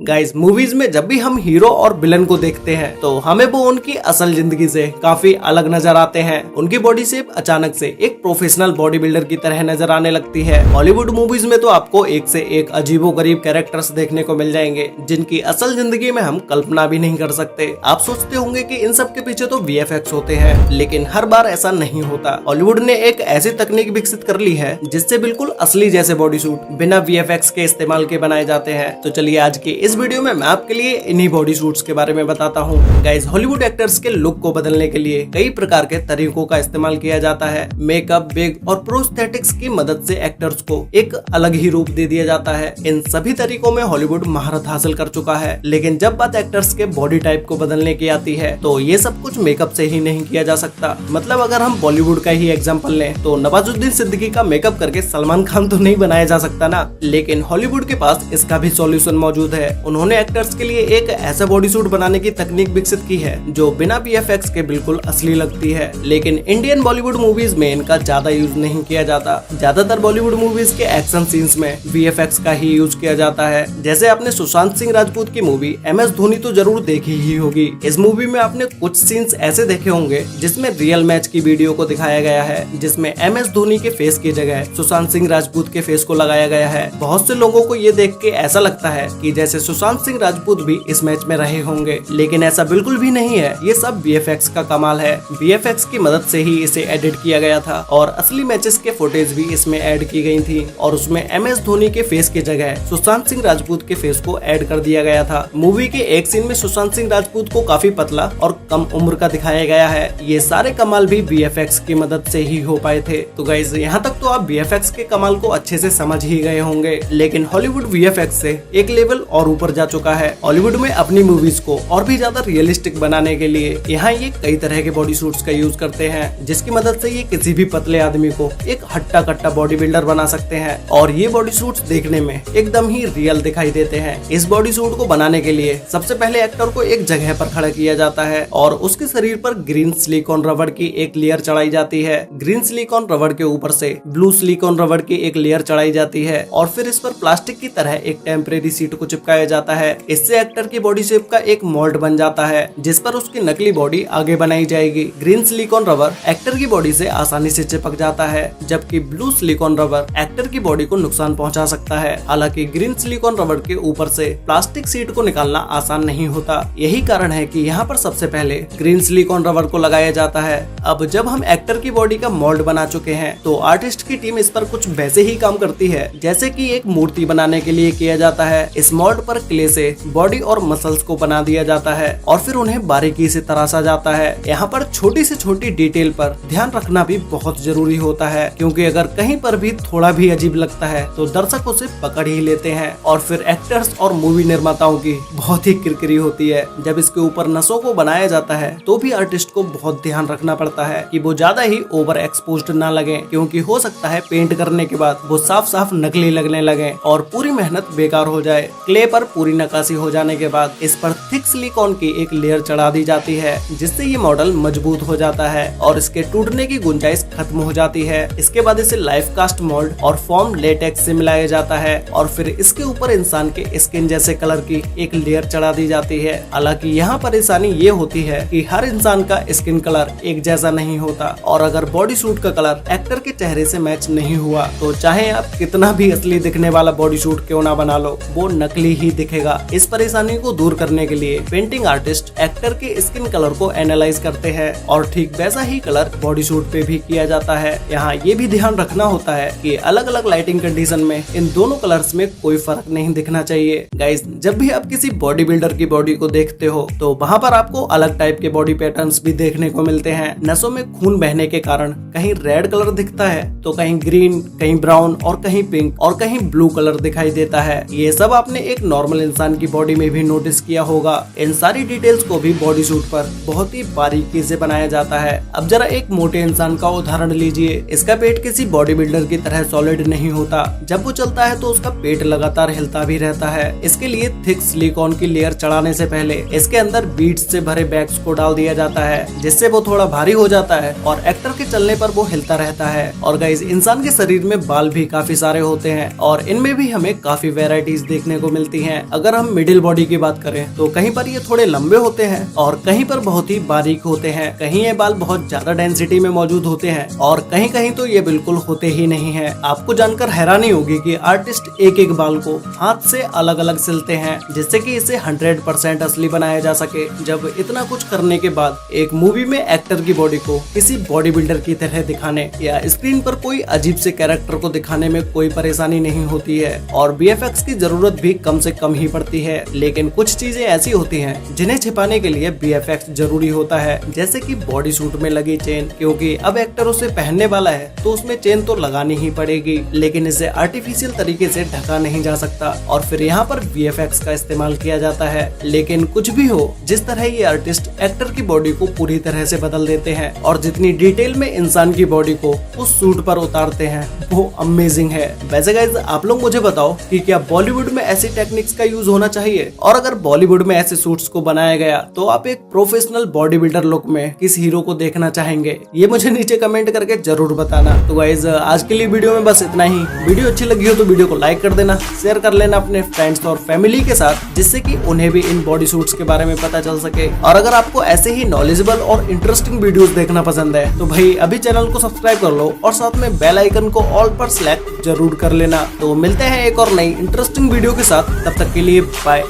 Guys, movies में जब भी हम हीरो और विलन को देखते हैं तो हमें वो उनकी असल जिंदगी से काफी अलग नजर आते हैं। उनकी बॉडी शेप अचानक से एक प्रोफेशनल बॉडी बिल्डर की तरह नजर आने लगती है। हॉलीवुड मूवीज में तो आपको एक से एक अजीबोगरीब कैरेक्टर्स देखने को मिल जाएंगे जिनकी असल जिंदगी में हम कल्पना भी नहीं कर सकते। आप सोचते होंगे कि इन सब के पीछे तो VFX होते हैं, लेकिन हर बार ऐसा नहीं होता। हॉलीवुड ने एक ऐसी तकनीक विकसित कर ली है जिससे बिल्कुल असली जैसे बॉडी सूट बिना VFX के इस्तेमाल के बनाए जाते हैं। तो चलिए आज की इस वीडियो में मैं आपके लिए इन्हीं बॉडी सूट्स के बारे में बताता हूँ। गाइस, हॉलीवुड एक्टर्स के लुक को बदलने के लिए कई प्रकार के तरीकों का इस्तेमाल किया जाता है। मेकअप, विग और प्रोस्थेटिक्स की मदद से एक्टर्स को एक अलग ही रूप दे दिया जाता है। इन सभी तरीकों में हॉलीवुड महारत हासिल कर चुका है, लेकिन जब बात एक्टर्स के बॉडी टाइप को बदलने की आती है तो ये सब कुछ मेकअप से ही नहीं किया जा सकता। मतलब अगर हम बॉलीवुड का ही एग्जाम्पल लें तो नवाजुद्दीन सिद्दीकी का मेकअप करके सलमान खान तो नहीं बनाया जा सकता ना। लेकिन हॉलीवुड के पास इसका भी सॉल्यूशन मौजूद है। उन्होंने एक्टर्स के लिए एक ऐसा बॉडी सूट बनाने की तकनीक विकसित की है जो बिना VFX के बिल्कुल असली लगती है। लेकिन इंडियन बॉलीवुड मूवीज में इनका ज्यादा यूज नहीं किया जाता। ज्यादातर बॉलीवुड मूवीज के एक्शन सीन्स में VFX का ही यूज किया जाता है। जैसे आपने सुशांत सिंह राजपूत की मूवी MS धोनी तो जरूर देखी ही होगी। इस मूवी में आपने कुछ सीन्स ऐसे देखे होंगे जिसमें रियल मैच की वीडियो को दिखाया गया है, जिसमें MS धोनी के फेस की जगह सुशांत सिंह राजपूत के फेस को लगाया गया है। बहुत से लोगों को ये देख के ऐसा लगता है कि जैसे सुशांत सिंह राजपूत भी इस मैच में रहे होंगे, लेकिन ऐसा बिल्कुल भी नहीं है। ये सब VFX का कमाल है। VFX की मदद से ही इसे एडिट किया गया था और असली मैचेस के फुटेज भी इसमें ऐड की गई थी और उसमें MS धोनी के फेस की जगह सुशांत सिंह राजपूत के फेस को ऐड कर दिया गया था। मूवी के एक सीन में सुशांत सिंह राजपूत को काफी पतला और कम उम्र का दिखाया गया है। ये सारे कमाल भी VFX की मदद से ही हो पाए थे। तो गाइस, यहाँ तक तो आप VFX के कमाल को अच्छे से समझ ही गए होंगे, लेकिन हॉलीवुड VFX से एक लेवल और ऊपर जा चुका है। हॉलीवुड में अपनी मूवीज को और भी ज्यादा रियलिस्टिक बनाने के लिए यहाँ ये कई तरह के बॉडी सूट्स का यूज करते हैं, जिसकी मदद से ये किसी भी पतले आदमी को एक हट्टा कट्टा बॉडी बिल्डर बना सकते हैं। और ये बॉडी सूट्स देखने में एकदम ही रियल दिखाई देते हैं। इस बॉडी सूट को बनाने के लिए सबसे पहले एक्टर को एक जगह पर खड़ा किया जाता है और उसके शरीर पर ग्रीन सिलिकॉन रबड़ की एक लेयर चढ़ाई जाती है। ग्रीन सिलिकॉन रबड़ के ऊपर से ब्लू सिलिकॉन रबड़ की एक लेयर चढ़ाई जाती है और फिर इस पर प्लास्टिक की तरह एक टेम्परेरी सीट को चिपकाया जाता है। इससे एक्टर की बॉडी शेप का एक मोल्ड बन जाता है जिस पर उसकी नकली बॉडी आगे बनाई जाएगी। ग्रीन सिलिकॉन रबर एक्टर की बॉडी से आसानी से चिपक जाता है, जबकि ब्लू सिलिकॉन रबर एक्टर की बॉडी को नुकसान पहुंचा सकता है। हालांकि ग्रीन सिलिकॉन रबर के ऊपर से प्लास्टिक सीट को निकालना आसान नहीं होता। यही कारण है कि यहाँ पर सबसे पहले ग्रीन सिलिकॉन रबर को लगाया जाता है। अब जब हम एक्टर की बॉडी का मोल्ड बना चुके हैं तो आर्टिस्ट की टीम इस पर कुछ वैसे ही काम करती है जैसे कि एक मूर्ति बनाने के लिए किया जाता है। इस मोल्ड पर क्ले से बॉडी और मसल्स को बना दिया जाता है और फिर उन्हें बारीकी से तराशा जाता है। यहाँ पर छोटी से छोटी डिटेल पर ध्यान रखना भी बहुत जरूरी होता है, क्योंकि अगर कहीं पर भी थोड़ा भी अजीब लगता है तो दर्शक उसे पकड़ ही लेते हैं और फिर एक्टर्स और मूवी निर्माताओं की बहुत ही किरकिरी होती है। जब इसके ऊपर नसों को बनाया जाता है तो भी आर्टिस्ट को बहुत ध्यान रखना पड़ता है कि वो ज्यादा ही ओवर एक्सपोज्ड ना लगे, क्योंकि हो सकता है पेंट करने के बाद वो साफ साफ नकली लगने लगे और पूरी मेहनत बेकार हो जाए। क्ले पर पूरी नक्काशी हो जाने के बाद इस पर थिक सिलिकॉन की एक लेयर चढ़ा दी जाती है, जिससे ये मॉडल मजबूत हो जाता है और इसके टूटने की गुंजाइश खत्म हो जाती है। इसके बाद इसे लाइफ कास्ट मोल्ड और फॉर्म लेटेक्स से मिलाया जाता है और फिर इसके ऊपर इंसान के स्किन जैसे कलर की एक लेयर चढ़ा दी जाती है। हालांकि यहाँ परेशानी ये होती है कि हर इंसान का स्किन कलर एक जैसा नहीं होता और अगर बॉडी सूट का कलर एक्टर के चेहरे से मैच नहीं हुआ तो चाहे आप कितना भी असली दिखने वाला बॉडी सूट क्यों ना बना लो, वो नकली ही दिखेगा। इस परेशानी को दूर करने के लिए पेंटिंग आर्टिस्ट एक्टर के स्किन कलर को एनालाइज करते हैं और ठीक वैसा ही कलर बॉडी सूट पे भी किया जाता है। यहाँ ये भी ध्यान रखना होता है कि अलग अलग लाइटिंग कंडीशन में इन दोनों कलर्स में कोई फर्क नहीं दिखना चाहिए। गाइस, जब भी आप किसी बॉडी बिल्डर की बॉडी को देखते हो तो वहाँ पर आपको अलग टाइप के बॉडी पैटर्न्स भी देखने को मिलते हैं। नसों में खून बहने के कारण कहीं रेड कलर दिखता है तो कहीं ग्रीन, कहीं ब्राउन और कहीं पिंक और कहीं ब्लू कलर दिखाई देता है। ये सब आपने एक नॉर्मल इंसान की बॉडी में भी नोटिस किया होगा। इन सारी डिटेल्स को भी बॉडी सूट पर बहुत ही बारीकी से बनाया जाता है। अब जरा एक मोटे इंसान का उदाहरण लीजिए। इसका पेट किसी बॉडी बिल्डर की तरह सॉलिड नहीं होता। जब वो चलता है तो उसका पेट लगातार हिलता भी रहता है। इसके लिए थिक सिलिकॉन की लेयर चढ़ाने से पहले इसके अंदर बीट्स से भरे बैग्स को डाल दिया जाता है, जिससे वो थोड़ा भारी हो जाता है और एक्टर के चलने पर वो हिलता रहता है। और गाइस, इंसान के शरीर में बाल भी काफी सारे होते हैं और इनमें भी हमें काफी वेराइटीज देखने को मिलती हैं। हैं। अगर हम मिडिल बॉडी की बात करें तो कहीं पर ये थोड़े लंबे होते हैं और कहीं पर बहुत ही बारीक होते हैं। कहीं ये बाल बहुत ज्यादा डेंसिटी में मौजूद होते हैं और कहीं कहीं तो ये बिल्कुल होते ही नहीं है। आपको जानकर हैरानी होगी कि आर्टिस्ट एक एक बाल को हाथ से अलग अलग सिलते हैं जिससे कि इसे 100% असली बनाया जा सके। जब इतना कुछ करने के बाद एक मूवी में एक्टर की बॉडी को किसी बॉडी बिल्डर की तरह दिखाने या स्क्रीन पर कोई अजीब से कैरेक्टर को दिखाने में कोई परेशानी नहीं होती है और BFX की जरूरत भी कम से कम ही पड़ती है। लेकिन कुछ चीजें ऐसी होती हैं जिन्हें छिपाने के लिए BFX जरूरी होता है, जैसे कि बॉडी सूट में लगी चेन, क्योंकि अब एक्टर उसे पहनने वाला है तो उसमें चेन तो लगानी ही पड़ेगी, लेकिन इसे आर्टिफिशियल तरीके से ढका नहीं जा सकता और फिर यहाँ पर VFX का इस्तेमाल किया जाता है। लेकिन कुछ भी हो, जिस तरह ये आर्टिस्ट एक्टर की बॉडी को पूरी तरह से बदल देते हैं और जितनी डिटेल में इंसान की बॉडी को उस सूट पर उतारते हैं वो अमेजिंग है। वैसे गाइस आप लोग मुझे बताओ कि क्या बॉलीवुड में ऐसी टेक्निक्स का यूज होना चाहिए, और अगर बॉलीवुड में ऐसे सूट्स को बनाया गया तो आप एक प्रोफेशनल बॉडी बिल्डर लुक में किस हीरो को देखना चाहेंगे, ये मुझे नीचे कमेंट करके जरूर बताना। तो गाइस आज के लिए वीडियो में बस इतना ही। वीडियो अच्छी लगी हो तो वीडियो को लाइक कर देना, शेयर कर लेना अपने फ्रेंड्स और फैमिली के साथ, जिससे कि उन्हें भी इन बॉडी सूट्स के बारे में पता चल सके। और अगर आपको ऐसे ही नॉलेजेबल और इंटरेस्टिंग वीडियोस देखना पसंद है तो भाई अभी चैनल को सब्सक्राइब कर लो और साथ में बेल आइकन को ऑल पर सिलेक्ट जरूर कर लेना। तो मिलते हैं एक और नई इंटरेस्टिंग वीडियो के साथ, तब तक के लिए बाय।